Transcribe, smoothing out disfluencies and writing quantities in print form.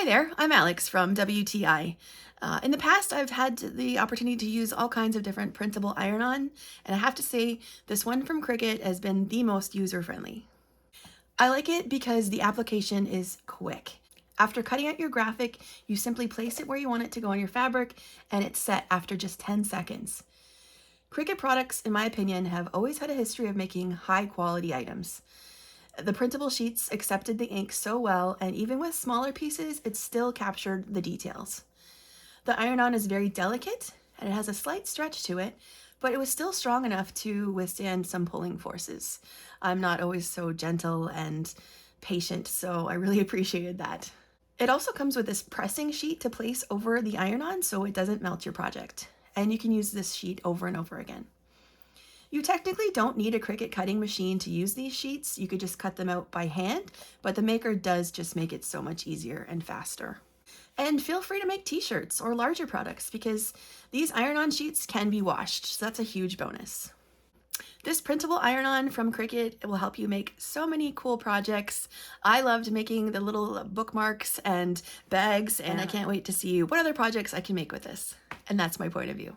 Hi there, I'm Alex from WTI. In the past, I've had the opportunity to use all kinds of different printable iron-on, and I have to say this one from Cricut has been the most user-friendly. I like it because the application is quick. After cutting out your graphic, you simply place it where you want it to go on your fabric, and it's set after just 10 seconds. Cricut products, in my opinion, have always had a history of making high-quality items. The printable sheets accepted the ink so well, and even with smaller pieces, it still captured the details. The iron-on is very delicate, and it has a slight stretch to it, but it was still strong enough to withstand some pulling forces. I'm not always so gentle and patient, so I really appreciated that. It also comes with this pressing sheet to place over the iron-on so it doesn't melt your project, and you can use this sheet over and over again. You technically don't need a Cricut cutting machine to use these sheets. You could just cut them out by hand, but the Maker does just make it so much easier and faster. And feel free to make t-shirts or larger products because these iron-on sheets can be washed, so that's a huge bonus. This printable iron-on from Cricut will help you make so many cool projects. I loved making the little bookmarks and bags, and I can't wait to see what other projects I can make with this. And that's my point of view.